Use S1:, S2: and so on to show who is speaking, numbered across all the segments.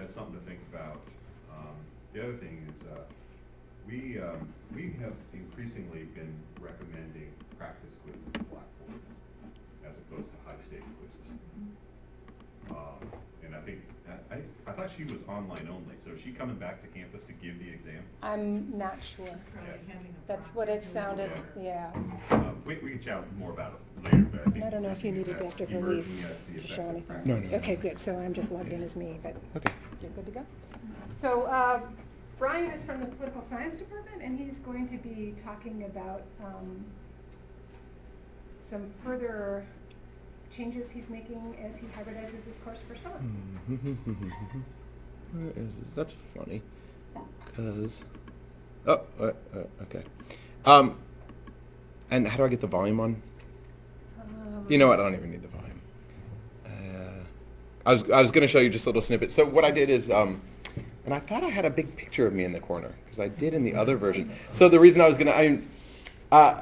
S1: that's something to think about. The other thing is we have increasingly been recommending practice quizzes at Blackboard as opposed to high-stake quizzes. And I think, I thought she was online only, so is she coming back to campus to give the exam?
S2: I'm not sure. That's what it sounded, yeah.
S1: We can chat more about it later, but I think.
S2: I don't know if you needed
S1: that's
S2: active
S1: emerging
S2: release
S1: as the
S2: to
S1: effective
S2: show anything.
S1: practice.
S3: No.
S2: Okay, good, so I'm just logged in as me, but
S3: Okay.
S2: you're good to go? So Brian is from the Political Science Department, and he's going to be talking about some further changes he's making as he hybridizes this course for summer.
S3: Where is this? That's funny. Because, okay. And how do I get the volume on? You know what? I don't even need the volume. I was going to show you just a little snippet. So what I did is, and I thought I had a big picture of me in the corner because I did in the other version. So the reason I was going to,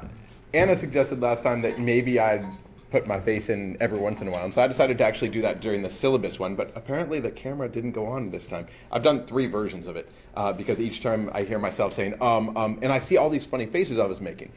S3: Anna suggested last time that maybe I'd put my face in every once in a while, and so I decided to actually do that during the syllabus one, but apparently the camera didn't go on this time. I've done 3 versions of it because each time I hear myself saying and I see all these funny faces I was making.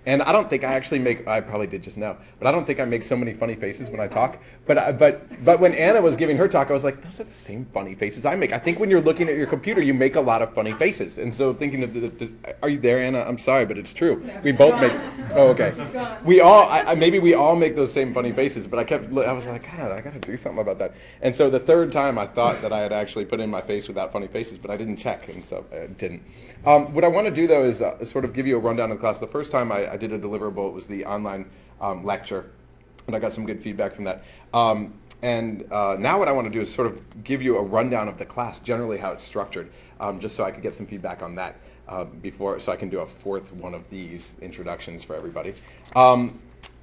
S3: And I don't think I actually make, I probably did just now, but I don't think I make so many funny faces when I talk. But when Anna was giving her talk, I was like, those are the same funny faces I make. I think when you're looking at your computer, you make a lot of funny faces. And so thinking of are you there, Anna? I'm sorry, but it's true.
S2: No,
S3: We both
S2: gone.
S3: make, oh, okay.
S2: She's gone.
S3: We all, maybe we all make those same funny faces, but I was like, God, I got to do something about that. And so the third time I thought that I had actually put in my face without funny faces, but I didn't check, and so I didn't. What I want to do, though, is sort of give you a rundown of the class. The first time I did a deliverable, it was the online lecture, and I got some good feedback from that. Now what I want to do is sort of give you a rundown of the class, generally how it's structured, just so I could get some feedback on that so I can do a 4th one of these introductions for everybody.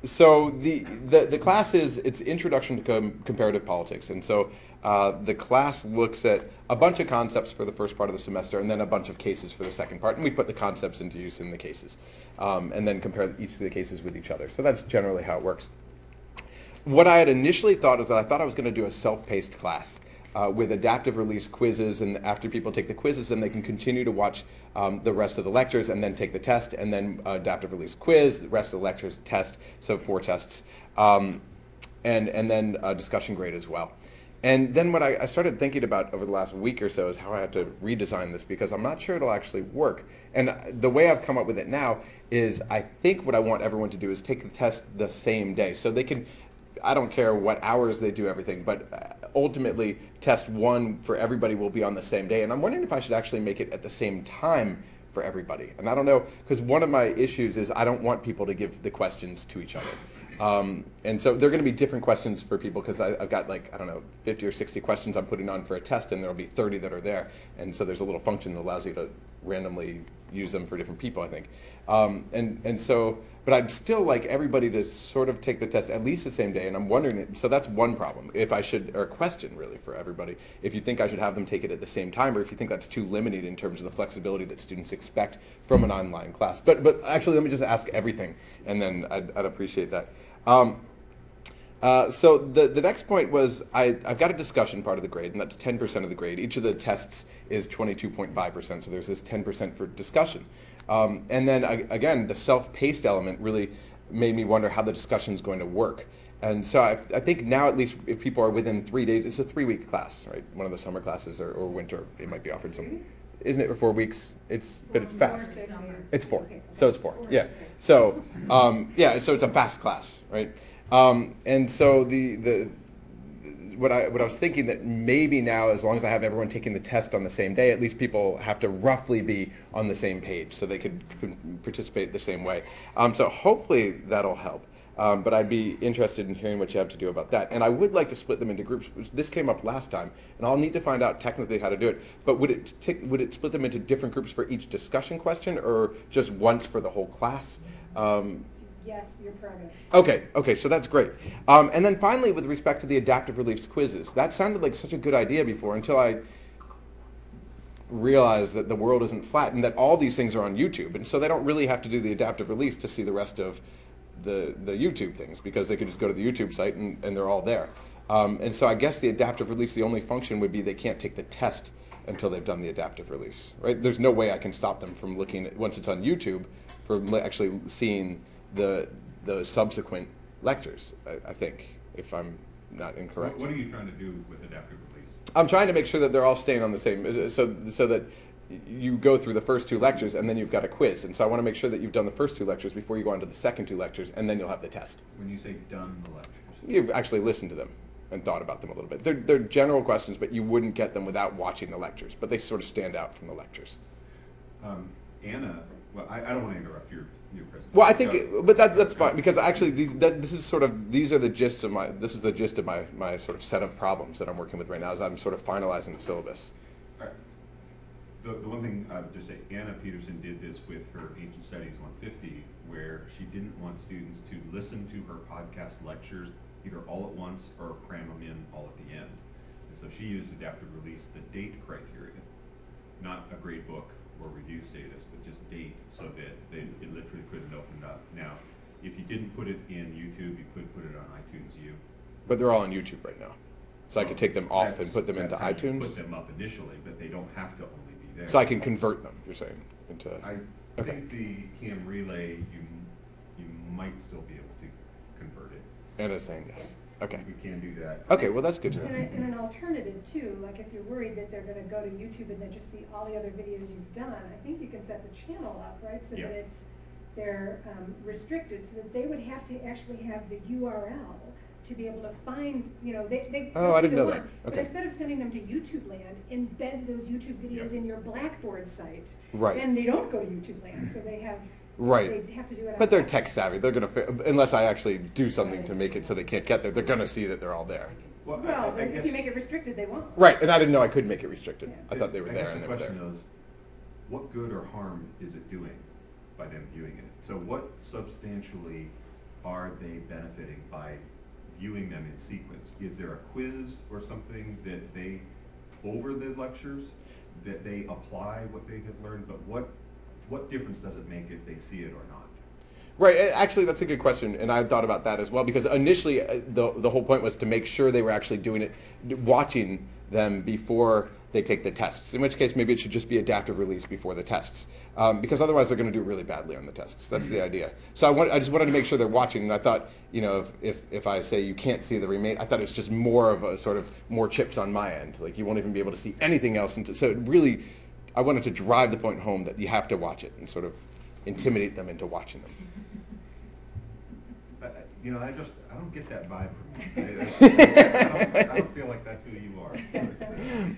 S3: So the class it's Introduction to Comparative Politics, and so the class looks at a bunch of concepts for the first part of the semester and then a bunch of cases for the second part, and we put the concepts into use in the cases, and then compare each of the cases with each other. So that's generally how it works. What I had initially thought is that I thought I was going to do a self-paced class with adaptive release quizzes, and after people take the quizzes, then they can continue to watch the rest of the lectures and then take the test, and then adaptive release quiz, the rest of the lectures, test, so 4 tests, and then a discussion grade as well. And then what I started thinking about over the last week or so is how I have to redesign this, because I'm not sure it'll actually work. And the way I've come up with it now is I think what I want everyone to do is take the test the same day. So they can, I don't care what hours they do everything, but ultimately test 1 for everybody will be on the same day. And I'm wondering if I should actually make it at the same time for everybody. And I don't know, because one of my issues is I don't want people to give the questions to each other. And so they're going to be different questions for people, because I've got, like, I don't know, 50 or 60 questions I'm putting on for a test, and there will be 30 that are there. And so there's a little function that allows you to randomly use them for different people, I think. But I'd still like everybody to sort of take the test at least the same day, and I'm wondering, so that's one problem, if I should, or a question really for everybody, if you think I should have them take it at the same time, or if you think that's too limited in terms of the flexibility that students expect from an online class. But actually, let me just ask everything, and then I'd appreciate that. So the next point was I've got a discussion part of the grade, and that's 10% of the grade. Each of the tests is 22.5%, so there's this 10% for discussion. And then again, the self-paced element really made me wonder how the discussion is going to work. And so I think now, at least if people are within 3 days, it's a 3-week class, right? One of the summer classes or winter, it might be offered some. Isn't it for 4 weeks? But it's fast. It's 4. So it's 4. Yeah. So so it's a fast class, right? And so what I was thinking, that maybe now, as long as I have everyone taking the test on the same day, at least people have to roughly be on the same page so they could participate the same way. So hopefully that'll help. But I'd be interested in hearing what you have to do about that. And I would like to split them into groups. This came up last time, and I'll need to find out technically how to do it. But would it split them into different groups for each discussion question, or just once for the whole class?
S2: Yes, your prerogative.
S3: Okay, so that's great. And then finally, with respect to the adaptive release quizzes, that sounded like such a good idea before, until I realized that the world isn't flat and that all these things are on YouTube. And so they don't really have to do the adaptive release to see the rest of the YouTube things, because they could just go to the YouTube site and they're all there. And so I guess the adaptive release, the only function would be they can't take the test until they've done the adaptive release, right? There's no way I can stop them from looking at, once it's on YouTube, for actually seeing the subsequent lectures, I think, if I'm not incorrect.
S1: What are you trying to do with adaptive release?
S3: I'm trying to make sure that they're all staying on the same, so that you go through the first 2 lectures and then you've got a quiz. And so I want to make sure that you've done the first 2 lectures before you go on to the second 2 lectures, and then you'll have the test.
S1: When you say done the lectures?
S3: You've actually listened to them and thought about them a little bit. They're general questions, but you wouldn't get them without watching the lectures. But they sort of stand out from the lectures.
S1: Anna, well, I don't want to interrupt your presentation.
S3: Well, I think, but that's fine, because actually this is the gist of my sort of set of problems that I'm working with right now, as I'm sort of finalizing the syllabus.
S1: All right. The one thing I would just say, Anna Peterson did this with her Ancient Studies 150, where she didn't want students to listen to her podcast lectures either all at once or cram them in all at the end. And so she used adaptive release, the date criteria, not a grade book or review status, but just date, so that it literally couldn't open up. Now, if you didn't put it in YouTube, you could put it on iTunes U.
S3: But they're all on YouTube right now. So I could take them off and put them into
S1: That's how you
S3: iTunes?
S1: put them up initially, but they don't have to only be there.
S3: So I can convert them, you're saying, into...
S1: I
S3: Okay.
S1: think the CAM relay, you might still be able to convert it.
S3: Anna's saying yes. Okay.
S1: We can do that.
S3: Okay, well, that's good to know.
S2: And an alternative too, like if you're worried that they're gonna go to YouTube and then just see all the other videos you've done, I think you can set the channel up, right? So
S1: Yeah.
S2: that they're restricted, so that they would have to actually have the URL to be able to find, they.
S3: Oh, I didn't know that.
S2: one. But
S3: Okay.
S2: instead of sending them to YouTube land, embed those YouTube videos
S1: Yeah.
S2: in your Blackboard site.
S3: Right.
S2: And they don't go to YouTube land, so they have.
S3: Right.
S2: They have to do it on.
S3: But they're
S2: Blackboard.
S3: tech savvy. They're going to, unless I actually do something to make it so they can't get there, they're going to see that they're all there.
S1: Well,
S2: Well,
S1: I
S2: if
S1: guess,
S2: you make it restricted, they won't.
S3: Right, and I didn't know I could make it restricted.
S2: Yeah.
S3: I thought they were there and they were
S1: I guess
S3: there.
S1: the question is, what good or harm is it doing by them viewing it? So what substantially are they benefiting by viewing them in sequence? Is there a quiz or something that they, over the lectures, that they apply what they have learned? But what difference does it make if they see it or not?
S3: Right, actually that's a good question, and I thought about that as well, because initially the whole point was to make sure they were actually doing it, watching them before they take the tests, in which case maybe it should just be adaptive release before the tests, because otherwise they're going to do really badly on the tests. That's the idea. So I just wanted to make sure they're watching, and I thought, if I say you can't see the remain, I thought it's just more of a sort of more chips on my end, like you won't even be able to see anything else. So it really, I wanted to drive the point home that you have to watch it and sort of intimidate them into watching them.
S1: I don't get that vibe from you. I don't feel like that's who you are.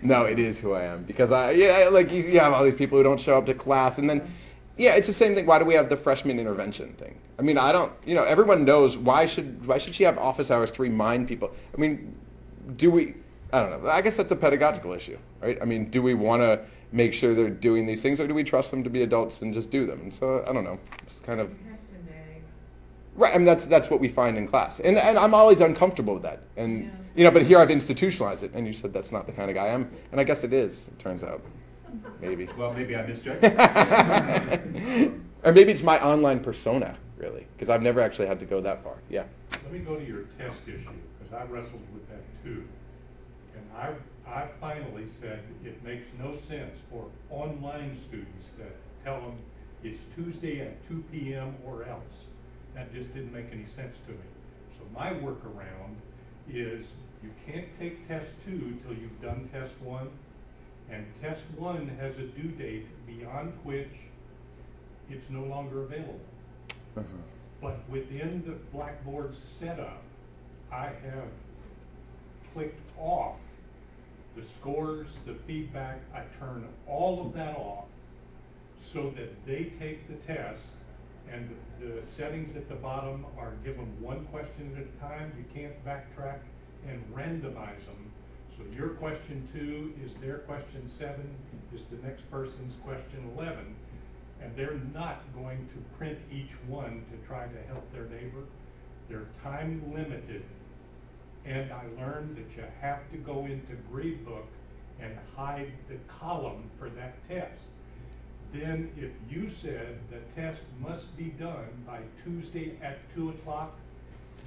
S3: No, it is who I am, because you have all these people who don't show up to class, and then, it's the same thing. Why do we have the freshman intervention thing? I mean, I don't, everyone knows why should she have office hours to remind people? I mean, I don't know. I guess that's a pedagogical issue, right? I mean, do we want to make sure they're doing these things, or do we trust them to be adults and just do them? And so, I don't know. It's kind of... Right, I mean, that's what we find in class. And I'm always uncomfortable with that. And, but here I've institutionalized it, and you said that's not the kind of guy I am. And I guess it is, it turns out. Maybe.
S1: Well, maybe I misjudged.
S3: Or maybe it's my online persona, really, because I've never actually had to go that far. Yeah.
S4: Let me go to your test issue, because I wrestled with that too. And I finally said it makes no sense for online students to tell them it's Tuesday at 2 p.m. or else. That just didn't make any sense to me. So my workaround is you can't take test 2 till you've done test 1, and test 1 has a due date beyond which it's no longer available.
S3: Uh-huh.
S4: But within the Blackboard setup, I have clicked off the scores, the feedback. I turn all of that off so that they take the test, and the settings at the bottom are give them one question at a time. You can't backtrack and randomize them. So your question 2 is their question 7, is the next person's question 11. And they're not going to print each one to try to help their neighbor. They're time limited. And I learned that you have to go into Gradebook and hide the column for that test. Then if you said the test must be done by Tuesday at 2 o'clock,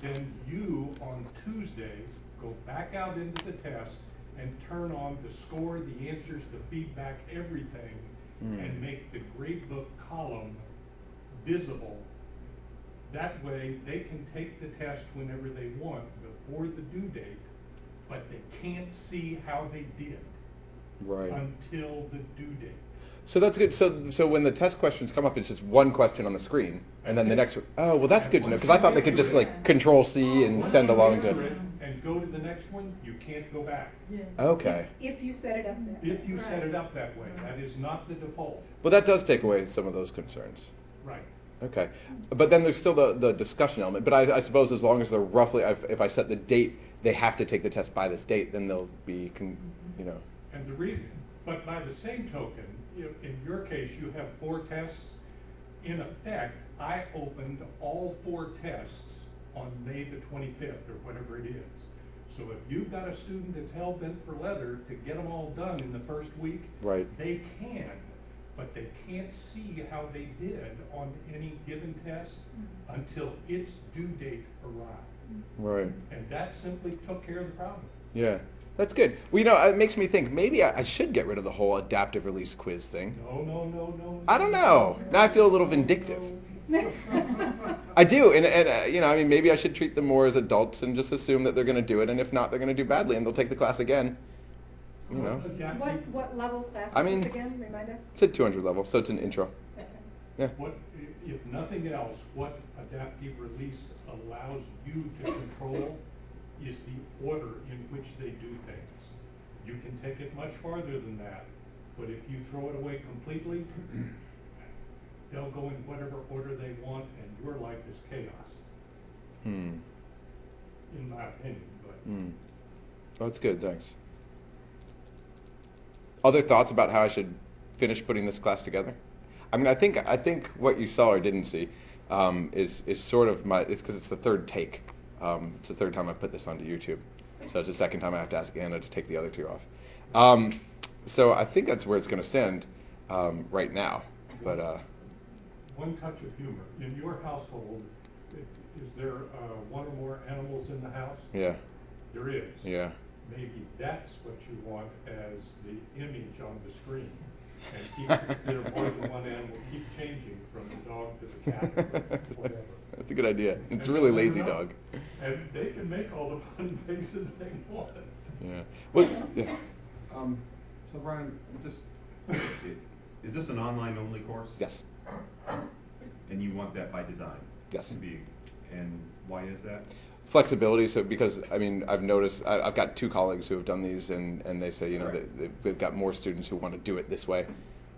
S4: then you on Tuesday go back out into the test and turn on the score, the answers, the feedback, everything, and make the gradebook column visible. That way, they can take the test whenever they want before the due date, but they can't see how they did
S3: Right.
S4: until the due date.
S3: So that's good. So when the test questions come up, it's just one question on the screen, and then the next. Oh, well, that's good to know because I thought they could just like Control C and
S4: Once
S3: send
S4: you
S3: along
S4: answer
S3: to.
S4: it and go to the next one, you can't go back.
S3: Okay.
S2: If you set it up that way.
S4: If you set it up that way, that is not the default.
S3: Well, that does take away some of those concerns.
S4: Right.
S3: Okay, but then there's still the discussion element. But I suppose as long as they're roughly, if I set the date, they have to take the test by this date, then they'll be, you know.
S4: And the reason, but by the same token, in your case, you have 4 tests. In effect, I opened all 4 tests on May the 25th or whatever it is. So if you've got a student that's hell-bent for leather to get them all done in the first week,
S3: Right.
S4: they can, but they can't see how they did on any given test until its due date arrived.
S3: Right.
S4: And that simply took care of the problem.
S3: Yeah, that's good. Well, you know, it makes me think maybe I should get rid of the whole adaptive release quiz thing.
S4: No.
S3: I don't know. Now I feel a little vindictive. I do, and you know, I mean, maybe I should treat them more as adults and just assume that they're going to do it, and if not, they're going to do badly, and they'll take the class again. You know,
S2: What level class
S3: I
S2: is
S3: mean,
S2: this again? Remind us.
S3: it's at 200 level, so it's an intro.
S2: Okay.
S3: Yeah.
S4: What, if nothing else, what adaptive release allows you to control is the order in which they do things. You can take it much farther than that, but if you throw it away completely, they'll go in whatever order they want, and your life is chaos,
S3: Hmm.
S4: in my opinion, but.
S3: Hmm. Oh, that's good. Thanks. Other thoughts about how I should finish putting this class together? I mean, I think what you saw or didn't see is sort of my. It's because it's the third take. It's the third time I put this onto YouTube, so it's the second time I have to ask Anna to take the other 2 off. So I think that's where it's going to stand right now. But
S4: One touch of humor. In your household, is there 1 or more animals in the house?
S3: yeah,
S4: There is.
S3: yeah.
S4: Maybe that's what you want as the image on the screen. And keep, there more than one animal, keep changing from the dog to the cat, whatever.
S3: That's a good idea. It's a
S4: And
S3: really
S4: let them
S3: lazy
S4: know.
S3: dog.
S4: And they can make all the funny faces they want.
S3: Yeah. Well, yeah.
S1: So Brian, just, is this an online only course?
S3: Yes.
S1: And you want that by design?
S3: Yes.
S1: To be, and why is that?
S3: Flexibility. So because I mean, I've noticed I've got 2 colleagues who have done these, and they say, you know,
S1: Right.
S3: they've got more students who want to do it this way.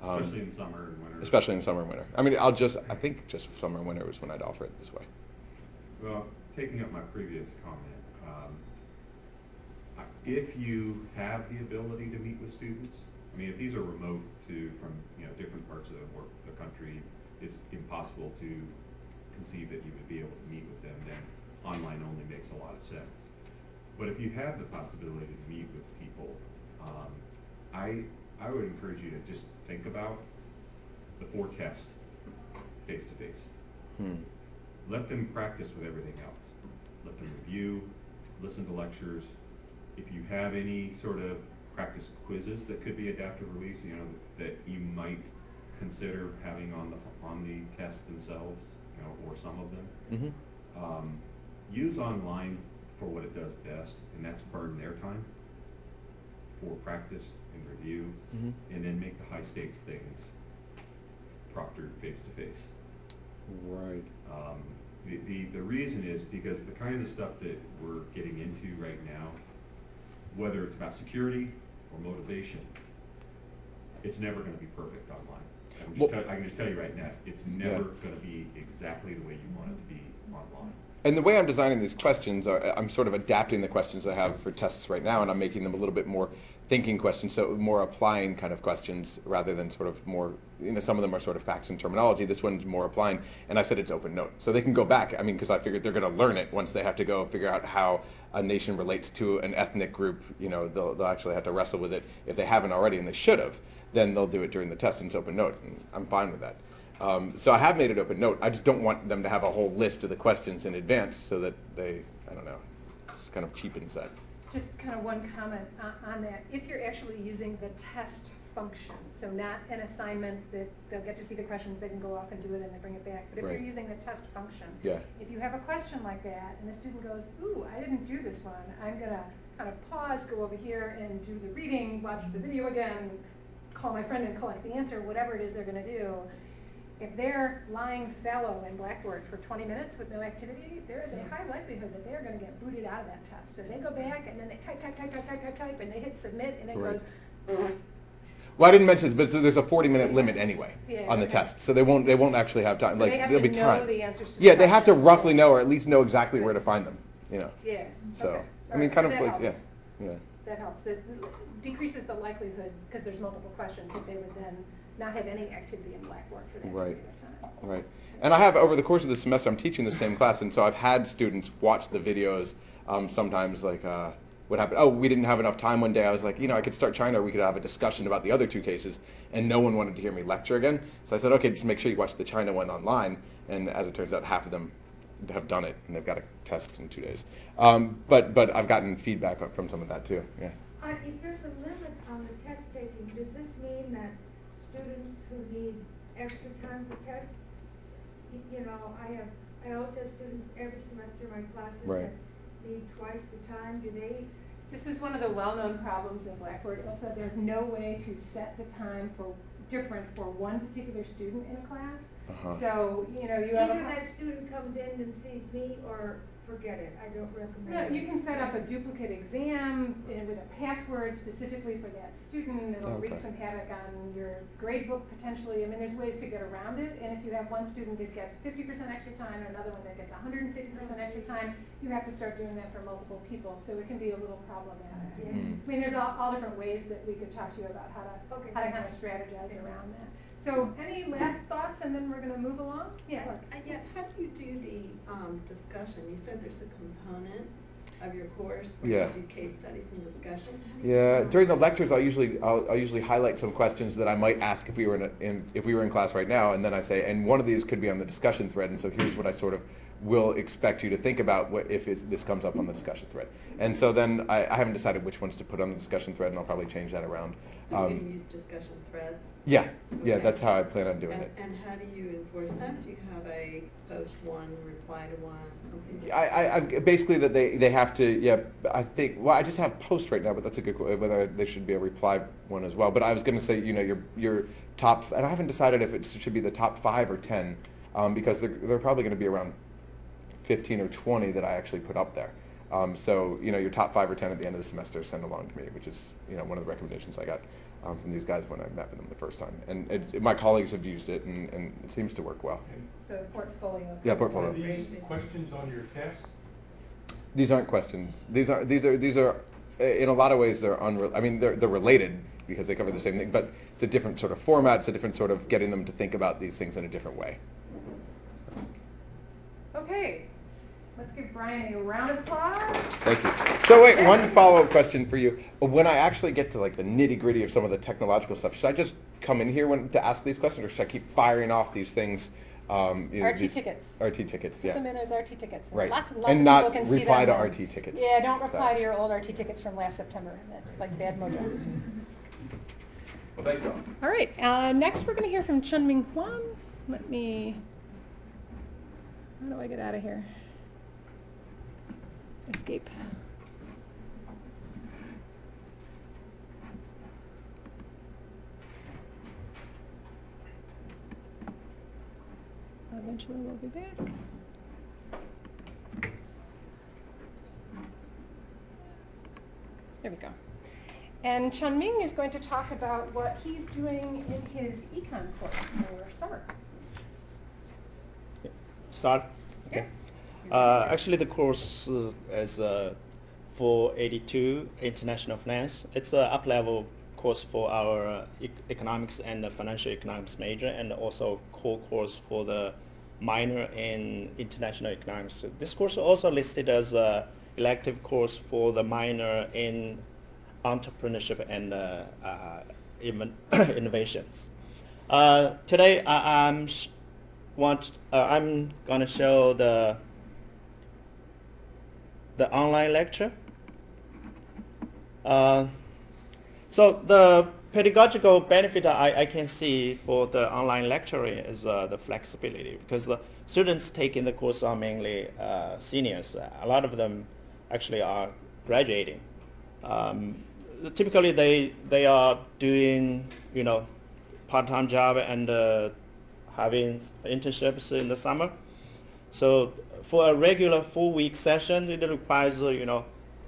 S1: Especially in summer and winter.
S3: Especially in summer and winter. I mean, I think just summer and winter was when I'd offer it this way.
S1: Well, taking up my previous comment, if you have the ability to meet with students, I mean, if these are remote from different parts of the country, it's impossible to conceive that you would be able to meet with them, then online only makes a lot of sense. But if you have the possibility to meet with people, I would encourage you to just think about the 4 tests face to face. Let them practice with everything else. Let them review, listen to lectures. If you have any sort of practice quizzes that could be adaptive release, you know, that you might consider having on the tests themselves, you know, or some of them.
S3: Mm-hmm.
S1: Use online for what it does best, and that's burn their time for practice and review, and then make the high stakes things proctored face to face.
S3: Right.
S1: The reason is because the kind of stuff that we're getting into right now, whether it's about security or motivation, it's never going to be perfect online. I can just tell you right now, it's never going to be exactly the way you want it to be online.
S3: And the way I'm designing these questions, I'm sort of adapting the questions I have for tests right now, and I'm making them a little bit more thinking questions, so more applying kind of questions rather than sort of more, you know, some of them are sort of facts and terminology. This one's more applying, and I said it's open note. So they can go back, I mean, because I figured they're going to learn it once they have to go figure out how a nation relates to an ethnic group. You know, they'll actually have to wrestle with it. If they haven't already, and they should have, then they'll do it during the test, and it's open note, and I'm fine with that. So I have made it open note. I just don't want them to have a whole list of the questions in advance so that they, I don't know, just kind of cheapens that.
S2: Just kind of one comment on that. If you're actually using the test function, so not an assignment that they'll get to see the questions, they can go off and do it and then bring it back. But if
S3: Right.
S2: you're using the test function,
S3: Yeah.
S2: if you have a question like that and the student goes, ooh, I didn't do this one, I'm gonna kind of pause, go over here and do the reading, watch the video again, call my friend and collect the answer, whatever it is they're gonna do. If they're lying fallow in Blackboard for 20 minutes with no activity, there is a high likelihood that they're going to get booted out of that test. So they go back and then they type, and they hit submit, and it
S3: Right.
S2: goes.
S3: Well, I didn't mention this, but so there's a 40-minute limit anyway
S2: Yeah,
S3: on the
S2: okay.
S3: test, so they won't actually have time.
S2: So
S3: Like
S2: they have
S3: there'll
S2: to
S3: be
S2: know
S3: time.
S2: the answers to the
S3: Yeah, they have to
S2: questions.
S3: roughly know, or at least know exactly where to find them. You know.
S2: Yeah.
S3: So
S2: okay.
S3: I mean,
S2: Alright,
S3: kind
S2: so
S3: of
S2: that
S3: like
S2: helps.
S3: yeah.
S2: That helps. That decreases the likelihood, because there's multiple questions, that they would then not have any activity in Blackboard for that
S3: Right.
S2: period of time.
S3: Right. And I have, over the course of the semester, I'm teaching the same class, and so I've had students watch the videos sometimes, like, what happened? Oh, we didn't have enough time one day. I was like, I could start China, or we could have a discussion about the other two cases, and no one wanted to hear me lecture again. So I said, okay, just make sure you watch the China one online, and as it turns out, half of them have done it, and they've got a test in 2 days. But I've gotten feedback from some of that, too. Yeah.
S5: If there's a limit on the test taking, does this mean that students who need extra time for tests, I always have students every semester in my classes
S3: Right.
S5: that need twice the time, do they?
S2: This is one of the well-known problems in Blackboard. Also, there's no way to set the time for different for one particular student in a class.
S3: Uh-huh.
S2: So, you have
S5: Either
S2: a.
S5: that student comes in and sees me, or forget it, I don't recommend
S2: No,
S5: it.
S2: you can set up a duplicate exam with a password specifically for that student. It'll wreak
S3: Okay.
S2: some havoc on your grade book potentially. I mean, there's ways to get around it. And if you have one student that gets 50% extra time and another one that gets 150% extra time, you have to start doing that for multiple people. So it can be a little problematic.
S5: Yes.
S3: Mm.
S2: I mean, there's all different ways that we could talk to you about how to kind of strategize around that. So any last thoughts, and then we're going to move along? Yeah. Look.
S6: Yeah, how do you do the discussion? You said there's a component of your course where
S3: Yeah.
S6: you do case studies and discussion. How do you
S3: Yeah,
S6: do that?
S3: during the lectures, I'll usually highlight some questions that I might ask if we were if we were in class right now, and then I say, and one of these could be on the discussion thread, and so here's what I sort of will expect you to think about if this comes up on the discussion thread. And so then I haven't decided which ones to put on the discussion thread, and I'll probably change that around.
S6: So you're going to use discussion threads?
S3: Yeah,
S6: Okay.
S3: that's how I plan on doing
S6: And,
S3: it.
S6: and how do you enforce that? Do you have a post one, reply to one, something?
S3: I basically that they have to, yeah, I think, well, I just have post right now, but that's a good, whether there should be a reply one as well. But I was going to say, your top, and I haven't decided if it should be the top 5 or 10, because they're probably going to be around 15 or 20 that I actually put up there. So, your top 5 or 10 at the end of the semester send along to me, which is, one of the recommendations I got from these guys when I met with them the first time. And my colleagues have used it, and it seems to work well.
S2: So portfolio.
S3: Yeah, portfolio.
S4: Are these questions on your test?
S3: These aren't questions. These are in a lot of ways they're they're related because they cover the same thing, but it's a different sort of format. It's a different sort of getting them to think about these things in a different way.
S2: Okay, let's give Brian a round of applause.
S3: Thank you. So wait, one follow-up question for you. When I actually get to like the nitty-gritty of some of the technological stuff, should I just come in here to ask these questions, or should I keep firing off these things?
S2: RT tickets.
S3: RT tickets,
S2: Put
S3: yeah.
S2: them in as RT tickets.
S3: Right.
S2: Lots and
S3: And
S2: of
S3: not
S2: people can see
S3: reply
S2: them
S3: to
S2: then.
S3: RT tickets.
S2: Yeah, don't reply
S3: So-
S2: to your old RT tickets from last September. That's like bad mojo.
S3: Well, thank you.
S2: All right, next we're going to hear from Chunming Huang. How do I get out of here? Escape. Eventually we'll be back. There we go. And Chunming is going to talk about what he's doing in his econ course for summer.
S7: Start? Okay. Actually, the course is for 82 International Finance. It's an up-level course for our economics and financial economics major, and also core course for the minor in international economics. This course is also listed as an elective course for the minor in entrepreneurship and even innovations. Today, I'm going to show the online lecture. So the pedagogical benefit I can see for the online lecturing is the flexibility, because the students taking the course are mainly seniors. A lot of them actually are graduating. Typically they are doing, you know, part-time job and having internships in the summer. So for a regular full-week session, it requires, you know,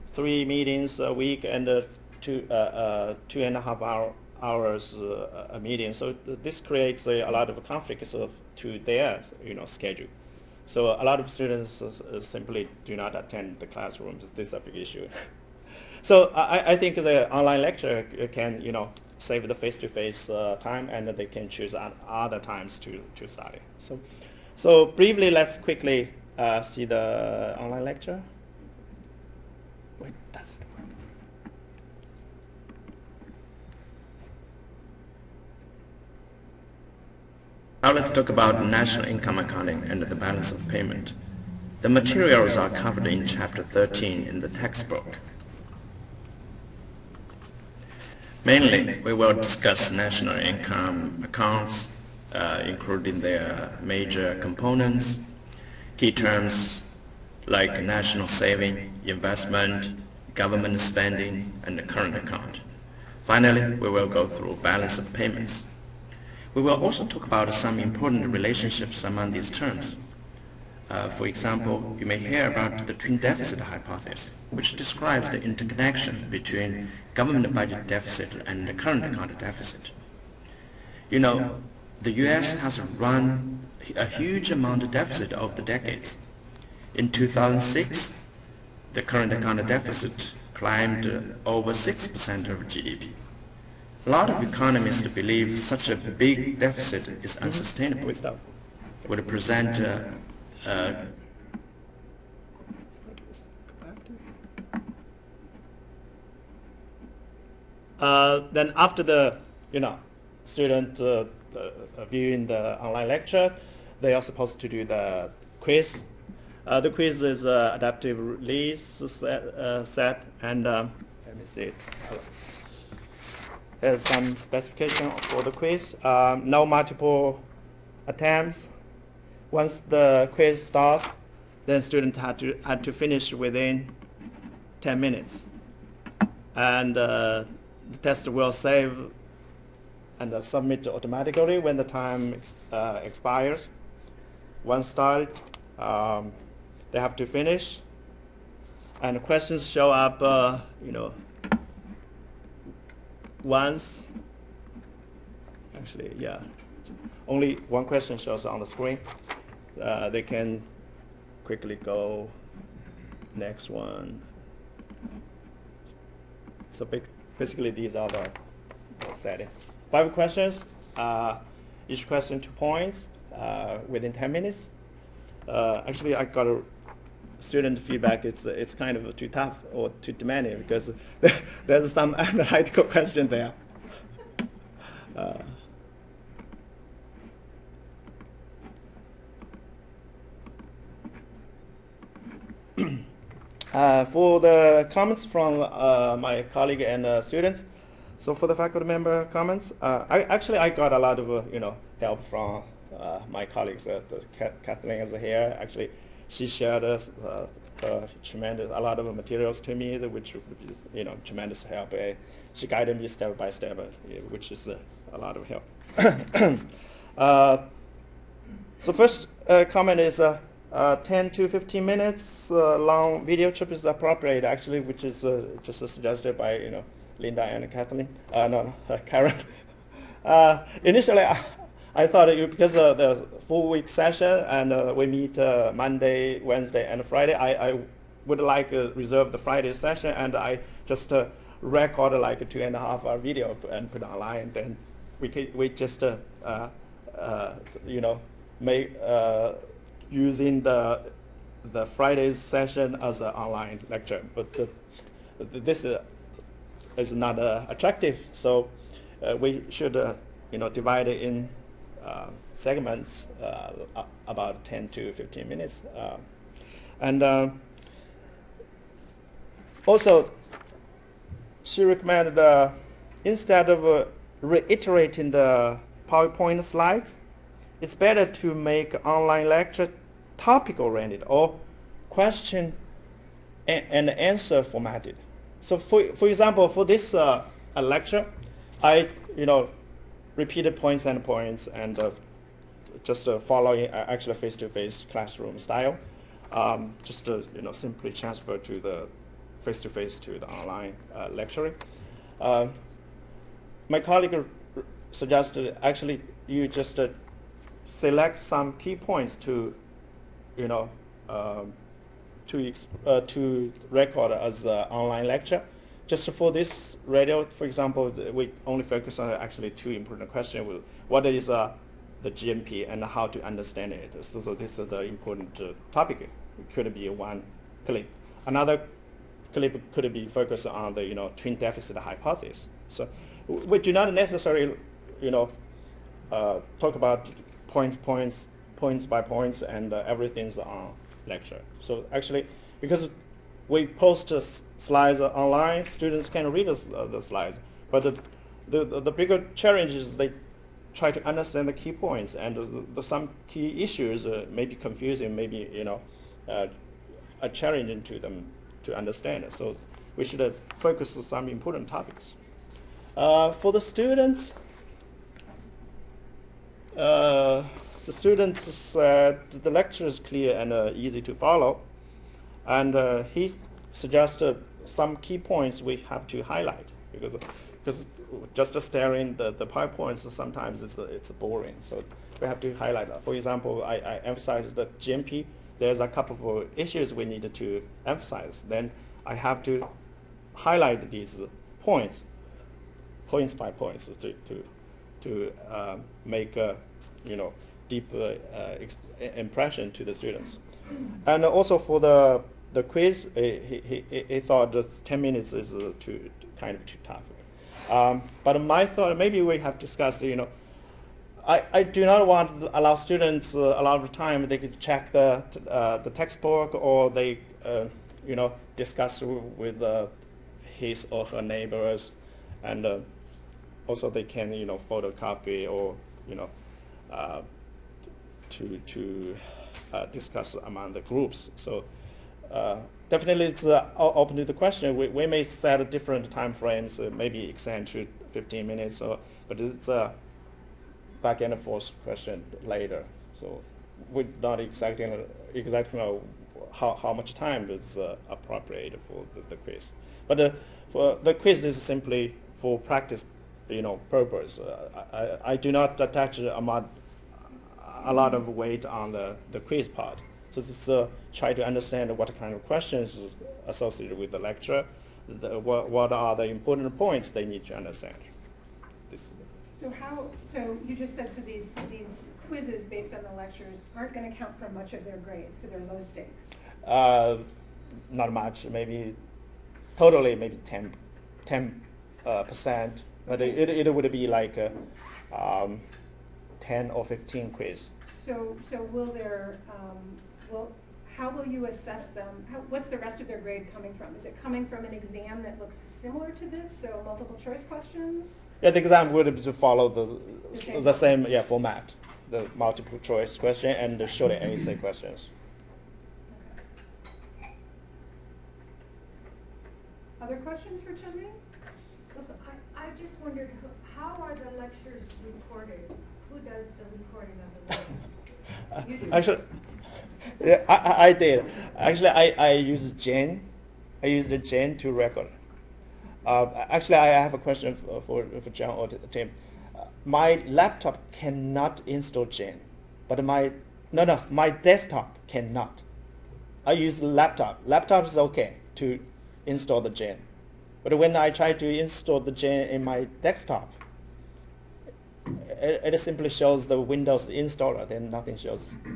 S7: 3 meetings a week and 2.5 hours a meeting. So this creates a lot of conflicts to their, you know, schedule. So a lot of students simply do not attend the classrooms. This is a big issue. So I think the online lecture can, you know, save the face-to-face time, and they can choose other times to study. So briefly, let's quickly see the online lecture. Wait, that's it. Now let's talk about national income accounting and the balance of payment. The materials are covered in Chapter 13 in the textbook. Mainly, we will discuss national income accounts, including their major components, key terms like national saving, investment, government spending, and the current account. Finally, we will go through balance of payments. We will also talk about some important relationships among these terms. For example, you may hear about the twin deficit hypothesis, which describes the interconnection between government budget deficit and the current account deficit. You know, the US has run a huge amount of deficit over the decades. In 2006, the current account deficit climbed over 6% of GDP. A lot of economists believe such a big deficit is unsustainable. Would present then after the, you know, student viewing the online lecture, they are supposed to do the quiz. The quiz is adaptive release set, and let me see. Here's some specification for the quiz. No multiple attempts. Once the quiz starts, then students had to finish within 10 minutes, and the test will save and submit automatically when the time expires. Once started, they have to finish, and the questions show up, you know, once. Actually, yeah, only one question shows on the screen. They can quickly go next one. So basically, these are the setting. 5 questions. Each question 2 points within 10 minutes. Actually, I got a student feedback. It's kind of too tough or too demanding because there's some analytical question there. For the comments from my colleague and students, so for the faculty member comments, I got a lot of you know, help from my colleagues. Kathleen is here. Actually, she shared a lot of materials to me, which would be, you know, tremendous help. She guided me step by step, which is a lot of help. So first comment is 10 to 15 minutes long video chip is appropriate, actually, which is just suggested by, you know, Linda and Kathleen. Karen. Initially, I thought because the full week session and we meet Monday, Wednesday, and Friday, I would like reserve the Friday session, and I just record like a 2.5 hour video and put it online. Then we just you know, make using the Friday's session as an online lecture, but this is not attractive. So we should you know, divide it in segments about 10 to 15 minutes, and also she recommended instead of reiterating the PowerPoint slides, it's better to make online lecture topic oriented or question and answer formatted. So for example, for this lecture, I repeated points and just following actually face-to-face classroom style. Just simply transfer to the face-to-face to the online lecturing. My colleague suggested actually you just select some key points to record as an online lecture. Just for this radio, for example, we only focus on actually two important questions. What is the GMP and how to understand it? So this is the important topic. It could be one clip. Another clip could be focused on the twin deficit hypothesis. So we do not necessarily talk about points by points and everything's on lecture. So actually, because we post slides online, students can read the slides. But the bigger challenge is they try to understand the key points, and some key issues may be confusing, maybe a challenging to them to understand. So we should focus on some important topics. For the students said the lecture is clear and easy to follow, and he suggested some key points we have to highlight because just staring the PowerPoints sometimes it's boring. So we have to highlight. For example, I emphasized the GMP. There's a couple of issues we need to emphasize. Then I have to highlight these points by points to make a deep impression to the students. And also for the quiz, he thought that 10 minutes is too tough. But my thought, maybe we have discussed, I do not want to allow students a lot of time. They could check the textbook, or they discuss with his or her neighbors, and also they can photocopy or to discuss among the groups. So definitely it's open to the question. We may set different time frames, maybe extend to 15 minutes, but it's a back and forth question later. So we not exactly know how much time is appropriate for the quiz. But for the quiz is simply for practice, purpose. I do not attach a lot of weight on the quiz part. So just try to understand what kind of questions is associated with the lecture, what are the important points they need to understand.
S2: So you just said, so these quizzes based on the lectures aren't going to count for much of their grade, so they're low stakes?
S7: Not much, maybe totally maybe 10%, but it would be like 10 or 15 quiz.
S2: So will there, how will you assess them? What's the rest of their grade coming from? Is it coming from an exam that looks similar to this, so multiple choice questions?
S7: Yeah, the exam would be to follow the same format, the multiple choice question and the short essay questions.
S2: Okay. Other questions for Chenming?
S5: Listen, I just wondered, how are the lectures recorded? Who does the recording of the lectures?
S2: You do.
S7: Actually, yeah, I did. Actually, I used Jen. I used Jen to record. Actually, I have a question for John or Tim. My laptop cannot install Jen, but my desktop cannot. I use laptop. Laptop is okay to install the Jen, but when I try to install the Jen in my desktop, it simply shows the Windows installer, then nothing shows.
S4: I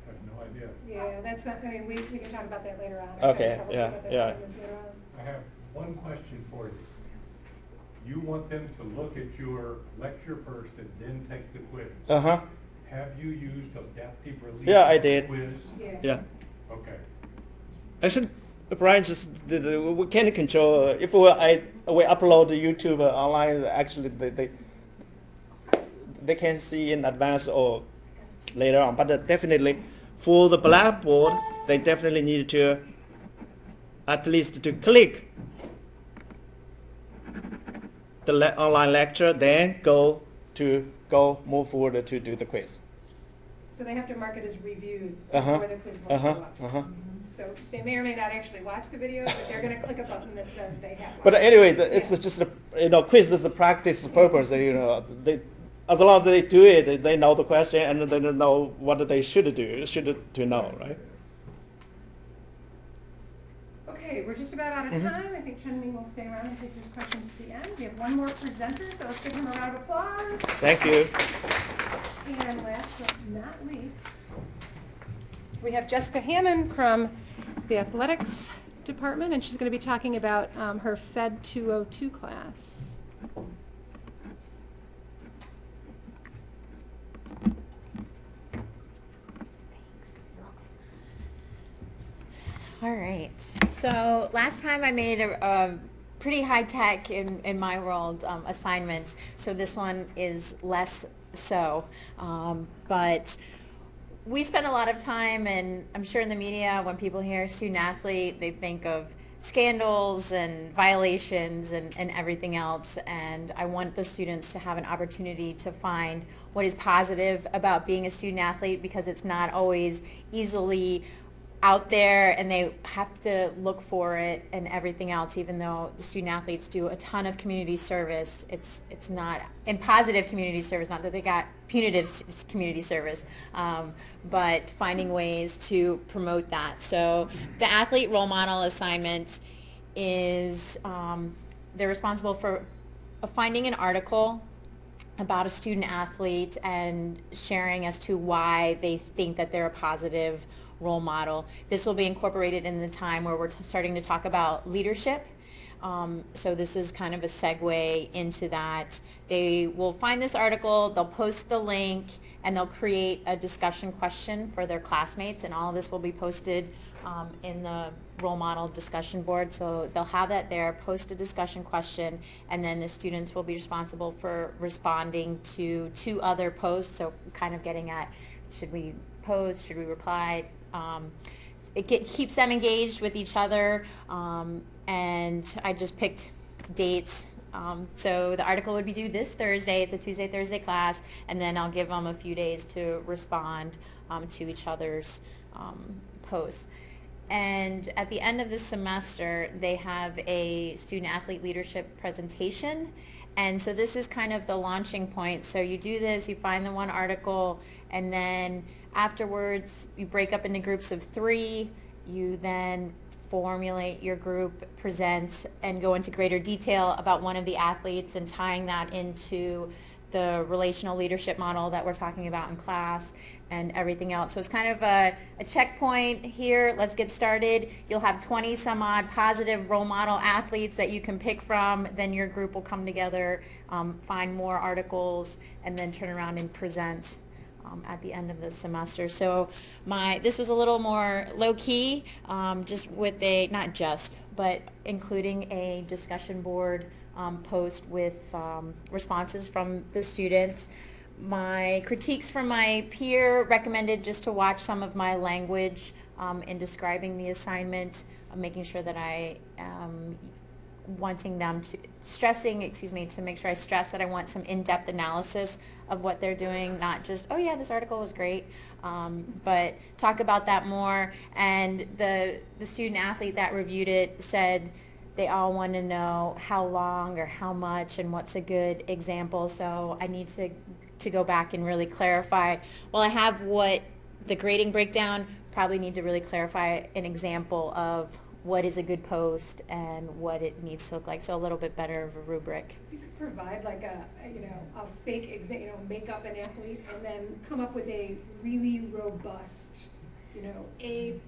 S4: have no idea.
S2: Yeah, that's not, I mean, we can talk about that later on.
S7: Okay, yeah.
S4: I have one question for you. You want them to look at your lecture first and then take the quiz.
S7: Uh-huh.
S4: Have you used adaptive release?
S7: Yeah, I did.
S4: Quiz?
S2: Yeah.
S7: Yeah.
S4: Okay.
S7: Actually, Brian just we can't control. If we upload to YouTube online, actually they can see in advance or later on. But definitely for the Blackboard, they definitely need to at least to click the online lecture, then go move forward to do the quiz.
S2: So they have to mark it as reviewed
S7: Uh-huh.
S2: before the quiz will go up.
S7: Uh-huh.
S2: So they may or may not actually watch the video, but they're going to click a button that says they have watched.
S7: But anyway, it's
S2: Yeah.
S7: just a quiz is a practice purpose. They as long as they do it, they know the question and they know what they should do, to know, right?
S2: Okay, we're just about out of
S7: Mhm.
S2: time. I think Chen-Mi will stay around in case there's questions at the end. We have one more presenter, so let's give him a round of applause.
S7: Thank you.
S2: And last but not least, we have Jessica Hammond from the athletics department, and she's going to be talking about her Fed 202 class.
S8: All right. So last time I made a pretty high tech in my world assignment. So this one is less so. But we spend a lot of time, and I'm sure in the media, when people hear student athlete, they think of scandals and violations and everything else. And I want the students to have an opportunity to find what is positive about being a student athlete, because it's not always easily out there, and they have to look for it and everything else. Even though the student athletes do a ton of community service, it's not in positive community service, not that they got punitive community service, but finding ways to promote that. So the athlete role model assignment is they're responsible for finding an article about a student athlete and sharing as to why they think that they're a positive role model. This will be incorporated in the time where we're starting to talk about leadership. So this is kind of a segue into that. They will find this article, they'll post the link, and they'll create a discussion question for their classmates, and all of this will be posted in the role model discussion board. So they'll have that there, post a discussion question, and then the students will be responsible for responding to 2 other posts. So kind of getting at, should we post, should we reply? Keeps them engaged with each other, and I just picked dates. So the article would be due this Thursday. It's a Tuesday-Thursday class, and then I'll give them a few days to respond to each other's posts. And at the end of the semester, they have a student-athlete leadership presentation. And so this is kind of the launching point. So you do this, you find the one article, and then afterwards you break up into groups of 3. You then formulate your group, present, and go into greater detail about one of the athletes and tying that into the relational leadership model that we're talking about in class and everything else. So it's kind of a checkpoint here. Let's get started. You'll have 20 some odd positive role model athletes that you can pick from. Then your group will come together, find more articles, and then turn around and present at the end of the semester. So this was a little more low-key, just with but including a discussion board post with responses from the students. My critiques from my peer recommended just to watch some of my language in describing the assignment, making sure that I wanting them to to make sure I stress that I want some in-depth analysis of what they're doing, not just, oh yeah, this article was great, but talk about that more. And the student athlete that reviewed it said they all want to know how long or how much and what's a good example. So I need to go back and really clarify. Well, I have what the grading breakdown, probably need to really clarify an example of what is a good post and what it needs to look like. So a little bit better of a rubric.
S2: You could provide like a fake make up an athlete and then come up with a really robust, A+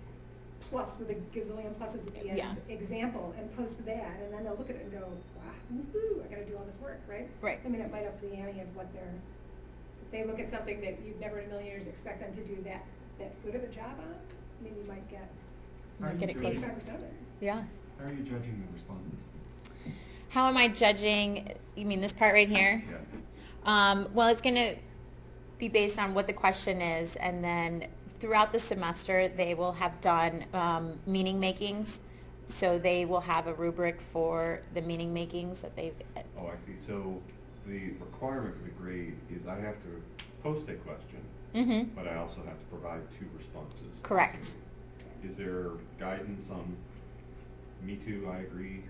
S2: with a gazillion pluses at the end example, and post that, and then they'll look at it and go, wow, woohoo, I gotta do all this work, right?
S8: Right.
S2: I mean, it might up the ante of what if they look at something that you've never in a million years expect them to do that good of a job on, I mean, you might get
S8: Get it close.
S2: 85% of it.
S8: Yeah.
S1: How are you judging the responses?
S8: How am I judging, you mean this part right here?
S1: Yeah.
S8: Well, it's going to be based on what the question is, and then throughout the semester, they will have done meaning makings. So they will have a rubric for the meaning makings that they.
S1: Oh, I see. So the requirement for the grade is I have to post a question,
S8: Mm-hmm.
S1: but I also have to provide 2 responses.
S8: Correct.
S1: Is there guidance on me too, I agree?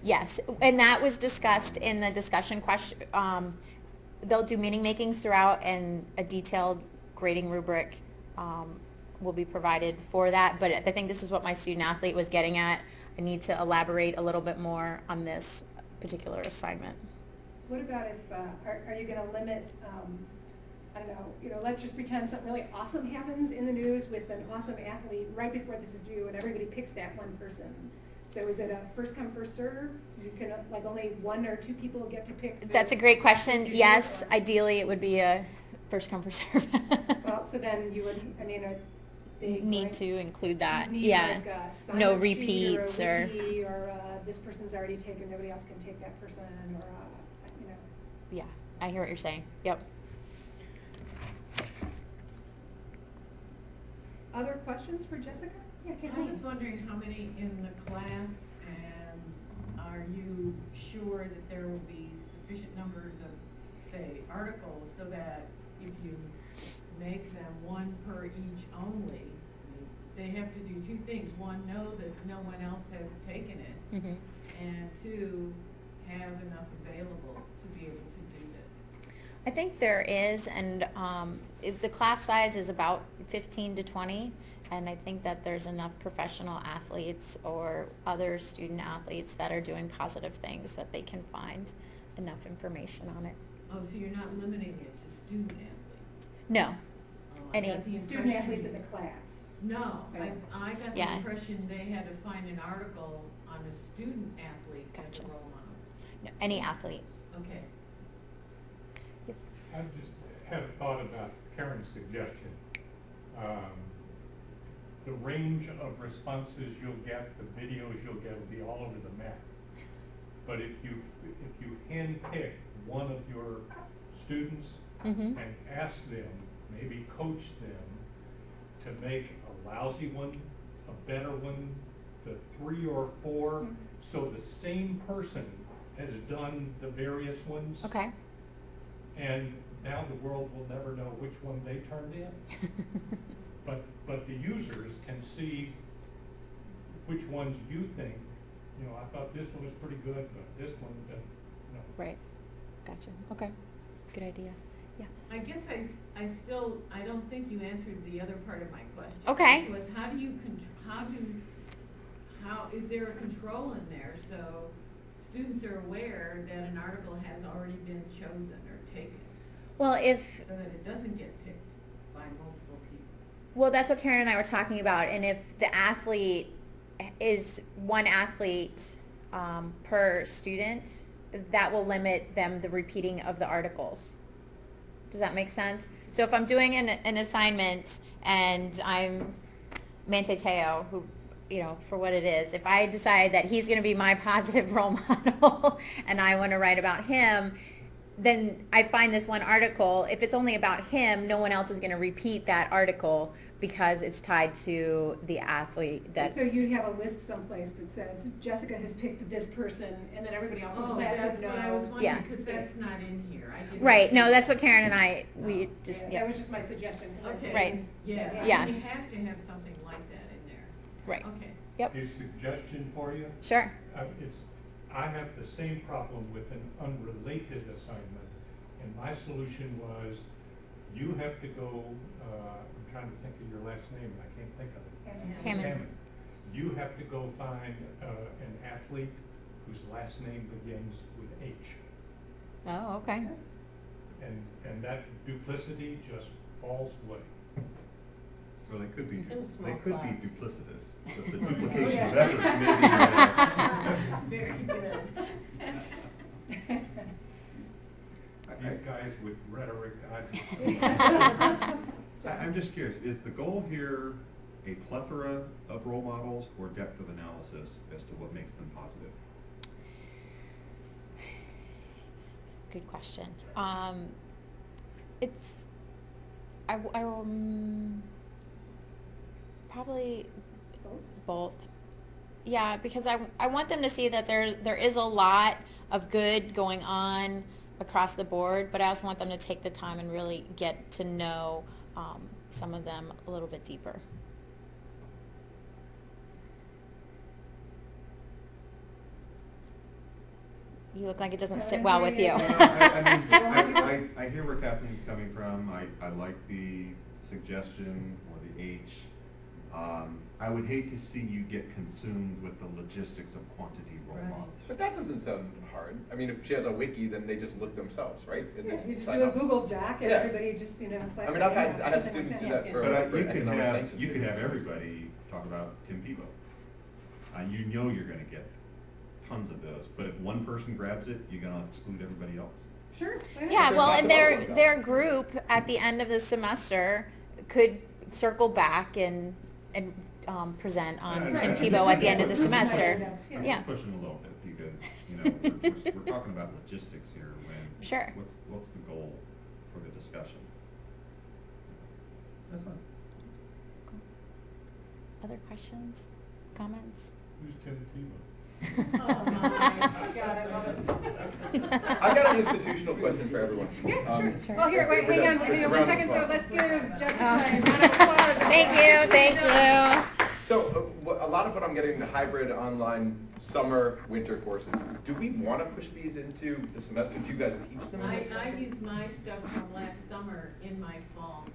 S8: Yes, and that was discussed in the discussion question. They'll do meaning makings throughout, and a detailed grading rubric will be provided for that. But I think this is what my student athlete was getting at. I need to elaborate a little bit more on this particular assignment.
S2: What about if, are you gonna limit, I don't know, let's just pretend something really awesome happens in the news with an awesome athlete right before this is due, and everybody picks that one person. So is it a first come, first serve? You can, like, only 1 or 2 people get to pick?
S8: That's a great question. Yes, ideally it would be a first come, first serve.
S2: Well, so then you would, I mean, they
S8: Need to include that,
S2: need
S8: yeah.
S2: like a sign-up
S8: No
S2: sheet
S8: repeats
S2: or a
S8: or.
S2: wiki, or this person's already taken, nobody else can take that person, or,
S8: Yeah, I hear what you're saying. Yep.
S2: Other questions for Jessica? Yeah,
S9: I was
S2: Kathleen.
S9: wondering how many in the class, and are you sure that there will be sufficient numbers of, say, articles, so that if you make them 1 per each only, they have to do 2 things. 1, know that no one else has taken it,
S8: Mm-hmm.
S9: and 2, have enough available to be able to do this.
S8: I think there is, and if the class size is about 15 to 20, and I think that there's enough professional athletes or other student athletes that are doing positive things that they can find enough information on it.
S9: Oh, so you're not limiting it to student athletes?
S8: No.
S9: Oh, I
S8: Any
S9: got the
S2: Student
S9: impression-
S2: athletes in the class.
S9: No,
S2: Okay.
S9: I got the
S8: Yeah.
S9: impression they had to find an article on a student athlete as
S8: Gotcha.
S9: a role model.
S8: No, any athlete.
S9: Okay.
S8: Yes.
S4: I just had a thought about Karen's suggestion. The range of responses you'll get, the videos you'll get will be all over the map. But if you handpick one of your students
S8: Mm-hmm.
S4: and ask them, maybe coach them to make a lousy one, a better one, the 3 or 4, so the same person has done the various ones.
S8: Okay.
S4: And now the world will never know which one they turned in. But the users can see which ones you think, I thought this one was pretty good, but this one,
S8: Right. Gotcha. Okay. Good idea. Yes.
S9: I guess I don't think you answered the other part of my question.
S8: Okay.
S9: Which was, how is there a control in there, so students are aware that an article has already been chosen or taken,
S8: Well, if
S9: so that it doesn't get picked by multiple people?
S8: Well, that's what Karen and I were talking about. And if the athlete is 1 athlete per student, that will limit them the repeating of the articles. Does that make sense? So if I'm doing an assignment and I'm Manti Te'o, who, for what it is, if I decide that he's going to be my positive role model and I want to write about him, then I find this 1 article. If it's only about him, no one else is going to repeat that article because it's tied to the athlete that.
S2: So you'd have a list someplace that says, Jessica has picked this person, and then everybody else in the
S9: Oh,
S2: class
S9: that's
S2: would know.
S9: what I was
S8: Yeah.
S9: wondering, because that's not in here. I didn't
S8: Right, no,
S9: see
S8: that's
S9: that.
S8: what Karen and I, we
S9: No.
S8: just,
S2: That
S8: yeah,
S2: was just my suggestion. 'cause I
S9: Okay.
S2: said-
S8: Right.
S9: Yeah,
S8: Yeah.
S9: you have to have something like that in there.
S8: right,
S9: Okay.
S8: yep,
S4: A suggestion for you.
S8: sure,
S4: I have the same problem with an unrelated assignment, and my solution was, you have to go, I'm trying to think of your last name, and I can't think of it.
S8: Hammond.
S4: You have to go find an athlete whose last name begins with H.
S8: oh, okay.
S4: And that duplicity just falls away.
S1: Well, they could be,
S6: In a small
S1: they could
S6: class.
S1: be duplicitous, but the
S2: Yeah.
S1: duplication of effort maybe.
S9: Very good.
S4: These guys with rhetoric,
S1: I'm just curious, is the goal here a plethora of role models or depth of analysis as to what makes them positive?
S8: Good question. It's, probably both. Yeah, because I want them to see that there is a lot of good going on across the board, but I also want them to take the time and really get to know some of them a little bit deeper. You look like it doesn't sit well with you.
S1: I hear where Kathleen's coming from. I like the suggestion or the H. I would hate to see you get consumed with the logistics of quantity role
S9: Right.
S1: models.
S3: But that doesn't sound hard. I mean, if she has a wiki, then they just look themselves, right? And
S2: Yeah,
S3: they
S2: you just
S3: sign
S2: do a
S3: up.
S2: Google Doc and
S3: Yeah.
S2: everybody just, slaps
S3: I mean,
S2: their
S3: I
S2: name
S3: had
S2: on it, something
S3: students
S2: like
S3: do
S2: that.
S3: that for
S1: But you
S3: economic sanctions.
S1: could have everybody talk about Tim Tebow. You know you're gonna get tons of those, but if one person grabs it, you're gonna exclude everybody else.
S2: Sure. why not?
S8: Yeah,
S3: There's
S8: well,
S3: lots
S8: and
S3: of other
S8: their
S3: ones out
S8: their
S3: there.
S8: group at the end of the semester could circle back and present on
S1: Yeah,
S8: Tim
S1: yeah.
S8: Tebow at the end of the semester.
S1: I'm
S8: Yeah.
S1: just pushing a little bit because, we're talking about logistics here when.
S8: Sure.
S1: What's the goal for the discussion? That's fine.
S8: Other questions, comments?
S4: Who's Tim Tebow?
S9: Oh my God, I love it.
S3: I've got an institutional question for everyone.
S2: Yeah, sure.
S8: Sure.
S2: Well, here, wait,
S3: We're
S2: hang
S3: done.
S2: on
S3: Round
S2: one
S3: of
S2: second, so
S3: applause.
S2: let's give Jessica a round of applause.
S8: Thank you.
S3: So a lot of what I'm getting, the hybrid online summer, winter courses, do we want to push these into the semester? Do you guys teach them? in the
S9: I
S3: semester?
S9: use my stuff from last summer in my fall.